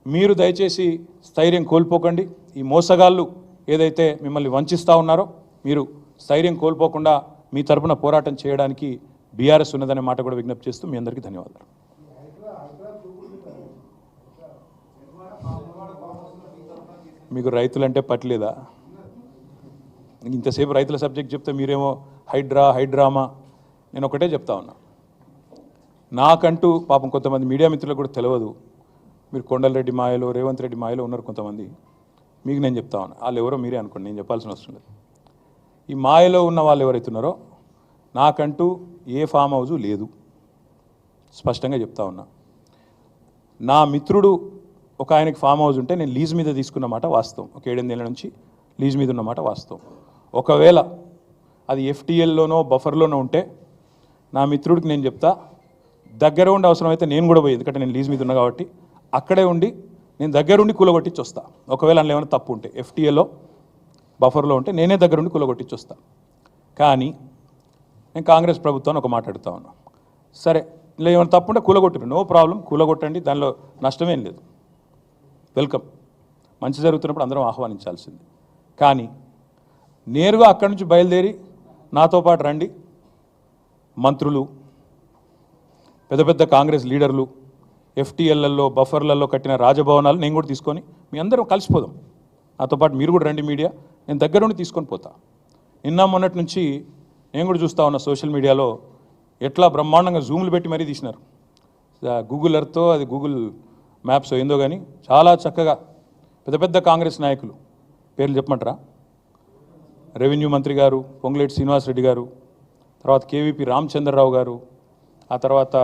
మీరు దయచేసి స్థైర్యం కోల్పోకండి. ఈ మోసగాళ్ళు ఏదైతే మిమ్మల్ని వంచిస్తూ ఉన్నారో, మీరు స్థైర్యం కోల్పోకుండా మీ తరపున పోరాటం చేయడానికి బీఆర్ఎస్ ఉన్నదనే మాట కూడా విజ్ఞప్తి చేస్తూ మీ అందరికీ ధన్యవాదాలు. మీకు రైతులంటే పట్టలేదా? ఇంతసేపు రైతుల సబ్జెక్ట్ చెప్తే మీరేమో హైడ్రామా. నేను ఒకటే చెప్తా ఉన్నా, నాకంటూ పాపం కొంతమంది మీడియా మిత్రులకు కూడా తెలియదు. మీరు కొండలరెడ్డి మాయలో, రేవంత్ రెడ్డి మాయలో ఉన్నారు కొంతమంది. మీకు నేను చెప్తా ఉన్నా, వాళ్ళు ఎవరో మీరే అనుకోండి, నేను చెప్పాల్సిన అవసరం లేదు. ఈ మాయలో ఉన్న వాళ్ళు ఎవరైతే ఉన్నారో, నాకంటూ ఏ ఫామ్ హౌజు లేదు, స్పష్టంగా చెప్తా ఉన్నా. నా మిత్రుడు ఒక ఆయనకి ఫామ్ హౌస్ ఉంటే నేను లీజ్ మీద తీసుకున్న మాట వాస్తవం. ఒక 7-8 ఏళ్ళ నుంచి లీజ్ మీద ఉన్న మాట వాస్తవం. ఒకవేళ అది ఎఫ్టీఎల్లోనో బఫర్లోనో ఉంటే నా మిత్రుడికి నేను చెప్తా, దగ్గర ఉండి అవసరమైతే నేను కూడా పోయి, ఎందుకంటే నేను లీజ్ మీద ఉన్నా కాబట్టి అక్కడే ఉండి నేను దగ్గరుండి కూలగొట్టించి వస్తా. ఒకవేళ అందులో ఏమైనా తప్పు ఉంటే, ఎఫ్టీఏలో బఫర్లో ఉంటే నేనే దగ్గరుండి కూలగొట్టించి వస్తా. కానీ నేను కాంగ్రెస్ ప్రభుత్వాన్ని ఒక మాట అడుగుతా ఉన్నా, సరే ఇలా ఏమైనా తప్పు ఉంటే కూలగొట్టరు, నో ప్రాబ్లం, కూలగొట్టండి, దానిలో నష్టమేం లేదు, వెల్కమ్. మంచి జరుగుతున్నప్పుడు అందరం ఆహ్వానించాల్సింది. కానీ నేరుగా అక్కడి నుంచి బయలుదేరి నాతో పాటు రండి, మంత్రులు, పెద్ద పెద్ద కాంగ్రెస్ లీడర్లు, ఎఫ్టీఎల్లలో బఫర్లలో కట్టిన రాజభవనాలు నేను కూడా తీసుకొని మీ అందరం కలిసిపోదాం. నాతో పాటు మీరు కూడా రండి మీడియా, నేను దగ్గరుండి తీసుకొని పోతా. నిన్న మొన్నటి నుంచి నేను కూడా చూస్తూ ఉన్నా సోషల్ మీడియాలో ఎట్లా బ్రహ్మాండంగా జూమ్లు పెట్టి మరీ తీసినారు. గూగుల్ ఎర్త్తో, అది గూగుల్ మ్యాప్స్ ఏందో కానీ చాలా చక్కగా పెద్ద పెద్ద కాంగ్రెస్ నాయకులు పేర్లు చెప్పమంటారా? రెవెన్యూ మంత్రి గారు పొంగులేటి శ్రీనివాసరెడ్డి గారు, తర్వాత కేవీపీ రామచంద్రరావు గారు, ఆ తర్వాత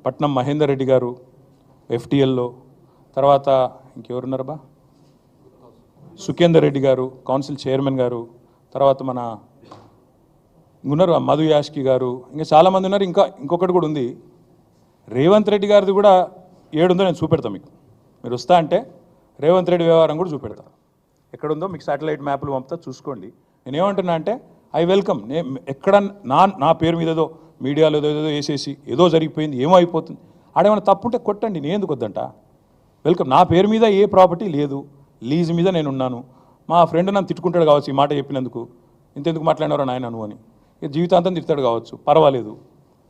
పట్నం మహేందర్ రెడ్డి గారు ఎఫ్టీఎల్లో, తర్వాత ఇంకెవరున్నారబ్బా, సుఖేందర్ రెడ్డి గారు కౌన్సిల్ చైర్మన్ గారు, తర్వాత మన ఉన్నారు మధు యాష్కి గారు, ఇంకా చాలామంది ఉన్నారు. ఇంకొకటి కూడా ఉంది, రేవంత్ రెడ్డి గారిది కూడా ఏడుందో నేను చూపెడతాను మీకు. మీరు వస్తా అంటే రేవంత్ రెడ్డి వ్యవహారం కూడా చూపెడతా. ఎక్కడుందో మీకు శాటిలైట్ మ్యాప్లు పంపుతా, చూసుకోండి. నేనేమంటున్నా అంటే ఐ వెల్కమ్. ఎక్కడ నా పేరు మీద ఏదో మీడియాలో ఏదో వేసేసి ఏదో జరిగిపోయింది, ఏమో అయిపోతుంది, ఆడేమైనా తప్పుంటే కొట్టండి, నేను ఎందుకు వద్దంట. వెల్కమ్. నా పేరు మీద ఏ ప్రాపర్టీ లేదు, లీజ్ మీద నేను ఉన్నాను. మా ఫ్రెండ్ నన్ను తిట్టుకుంటాడు కావచ్చు ఈ మాట చెప్పినందుకు, ఇంతెందుకు మాట్లాడినారో నాయన నువ్వు అని, జీవితాంతం తిడతాడు కావచ్చు, పర్వాలేదు.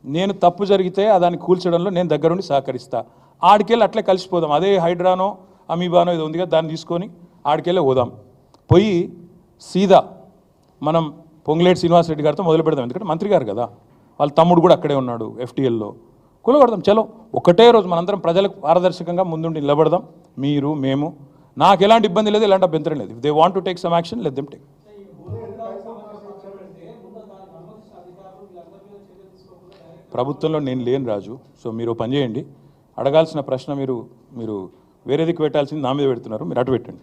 నేను తప్పు జరిగితే దాన్ని కూల్చడంలో నేను దగ్గరుండి సహకరిస్తా. ఆడికెళ్ళి అట్లే కలిసిపోదాం. అదే హైడ్రానో అమీబానో ఇది ఉందిగా, దాన్ని తీసుకొని ఆడికెళ్ళే పోదాం. పోయి సీదా మనం పొంగులేటి శ్రీనివాసరెడ్డి గారితో మొదలు పెడదాం. ఎందుకంటే మంత్రి గారు కదా, వాళ్ళ తమ్ముడు కూడా అక్కడే ఉన్నాడు ఎఫ్టీఎల్లో. కూలగొడదాం, చలో ఒకటే రోజు మనందరం ప్రజలకు పారదర్శకంగా ముందుండి నిలబడదాం. మీరు మేము, నాకు ఎలాంటి ఇబ్బంది లేదు, ఎలాంటి అభ్యంతరం లేదు. If they want to take some action, let them take. ప్రభుత్వంలో నేను లేను రాజు. సో మీరు పని చేయండి, అడగాల్సిన ప్రశ్న మీరు వేరేదికి పెట్టాల్సింది నా మీద పెడుతున్నారు, మీరు అటు పెట్టండి.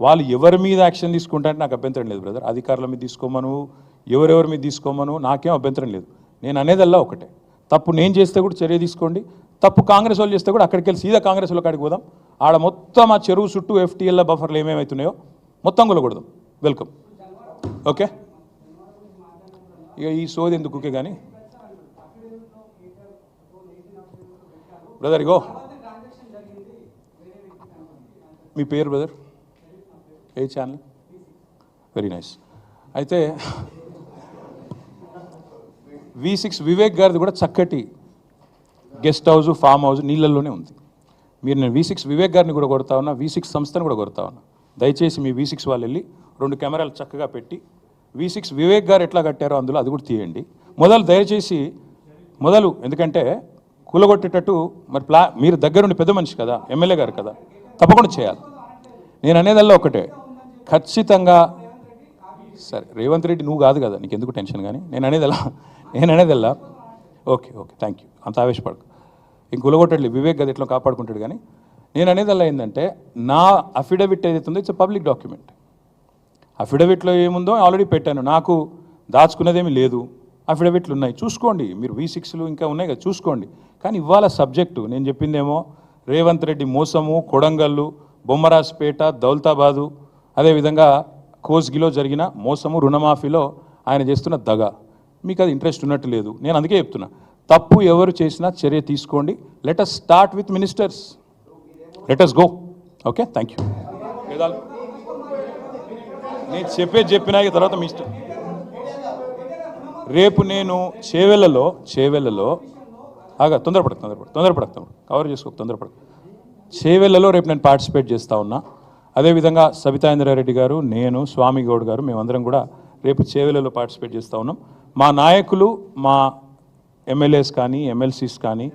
వాళ్ళు ఎవరి మీద యాక్షన్ తీసుకుంటారంటే నాకు అభ్యంతరం లేదు బ్రదర్. అధికారుల మీద తీసుకోమను, ఎవరెవరి మీద తీసుకోమను, నాకేం అభ్యంతరం లేదు. నేను అనేదల్లా ఒకటే, తప్పు నేను చేస్తే కూడా చర్య తీసుకోండి, తప్పు కాంగ్రెస్ వాళ్ళు చేస్తే కూడా అక్కడికి వెళ్ళి సీదా కాంగ్రెస్ వాళ్ళ కాడికి పోదాం. ఆడ మొత్తం ఆ చెరువు చుట్టూ ఎఫ్టీఎల్ బఫర్లు ఏమేమవుతున్నాయో మొత్తం కొలగొడదాం. వెల్కమ్. ఓకే, ఇక ఈ సోది ఎందుకు కానీ బ్రదర్. ఇగో మీ పేరు బ్రదర్, ఏ ఛానల్? Very nice. అయితే V6 వివేక్ గారిది కూడా చక్కటి గెస్ట్ హౌస్, ఫామ్ హౌస్ నీళ్ళల్లోనే ఉంది. మీరు నేను V6 వివేక్ గారిని కూడా కొడతా ఉన్నా, V6 సంస్థను కూడా కొడతా ఉన్నా. దయచేసి మీ V6 వాళ్ళు వెళ్ళి 2 కెమెరాలు చక్కగా పెట్టి V6 వివేక్ గారు ఎట్లా కట్టారో అందులో అది కూడా తీయండి. దయచేసి ఎందుకంటే కూలగొట్టేటట్టు మరి మీరు దగ్గరుండి పెద్ద మనిషి కదా, ఎమ్మెల్యే గారు కదా, తప్పకుండా చేయాలి. నేను అనేదల్లా ఒకటే, ఖచ్చితంగా. సరే రేవంత్ రెడ్డి నువ్వు కాదు కదా, నీకు ఎందుకు టెన్షన్. కానీ నేను అనేదల్లా ఓకే థ్యాంక్ యూ, అంత ఆవేశపడకు. ఇంక కూలగొట్టట్లేదు, వివేక్ గది ఎట్లా కాపాడుకుంటాడు. కానీ నేను అనేదల్లా ఏంటంటే, నా అఫిడవిట్ ఏదైతే ఉందో ఇట్స్ పబ్లిక్ డాక్యుమెంట్. అఫిడవిట్లో ఏముందో ఆల్రెడీ పెట్టాను, నాకు దాచుకునేదేమీ లేదు. అఫిడవిట్లు ఉన్నాయి, చూసుకోండి. మీరు V6లు ఇంకా ఉన్నాయి కదా, చూసుకోండి. కానీ ఇవాళ సబ్జెక్టు నేను చెప్పిందేమో రేవంత్ రెడ్డి మోసము, కొడంగల్లు, బొమ్మరాజ్పేట, దౌలతాబాదు, అదేవిధంగా కోస్గిలో జరిగిన మోసము, రుణమాఫీలో ఆయన చేస్తున్న దగ. మీకు అది ఇంట్రెస్ట్ ఉన్నట్టు లేదు. నేను అందుకే చెప్తున్నా, తప్పు ఎవరు చేసినా చర్య తీసుకోండి. Let us start with ministers, let us go. Okay, thank you. నేను చెప్పినా తర్వాత మీ ఇష్టం. రేపు నేను చేవెళ్ళలో తొందరపడకు కవర్ చేసుకో, తొందరపడకు. చేవెళ్ళలో రేపు నేను పార్టిసిపేట్ చేస్తూ ఉన్నా. అదేవిధంగా సబితా ఇంద్రారెడ్డి గారు, నేను, స్వామి గౌడ్ గారు, మేమందరం కూడా రేపు చేవెళ్ళలో పార్టిసిపేట్ చేస్తూ ఉన్నాం. మా నాయకులు, మా ఎమ్మెల్యేస్ కానీ, ఎమ్మెల్సీస్ కానీ,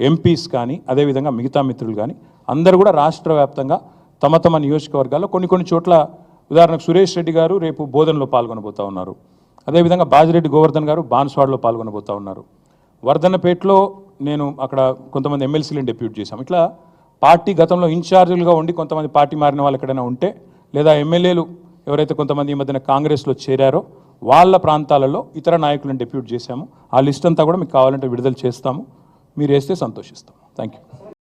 ఎంపీస్ కానీ, అదేవిధంగా మిగతా మిత్రులు కానీ అందరూ కూడా రాష్ట్ర వ్యాప్తంగా తమ నియోజకవర్గాల్లో కొన్ని చోట్ల, ఉదాహరణకు సురేష్ రెడ్డి గారు రేపు బోధనలో పాల్గొనబోతూ ఉన్నారు. అదేవిధంగా బాజిరెడ్డి గోవర్ధన్ గారు బాన్స్వాడలో పాల్గొనబోతూ ఉన్నారు. వర్ధన్నపేటలో నేను అక్కడ కొంతమంది ఎమ్మెల్సీలను డెప్యూట్ చేశాం. ఇట్లా పార్టీ గతంలో ఇన్ఛార్జీలుగా ఉండి కొంతమంది పార్టీ మారిన వాళ్ళు ఎక్కడైనా ఉంటే, లేదా ఎమ్మెల్యేలు ఎవరైతే కొంతమంది ఈ మధ్యన కాంగ్రెస్లో చేరారో వాళ్ళ ప్రాంతాలలో ఇతర నాయకులను డెప్యూట్ చేశాము. ఆ లిస్ట్ అంతా కూడా మీకు కావాలంటే విడుదల చేస్తాము. మీరు వేస్తే సంతోషిస్తాము. Thank you.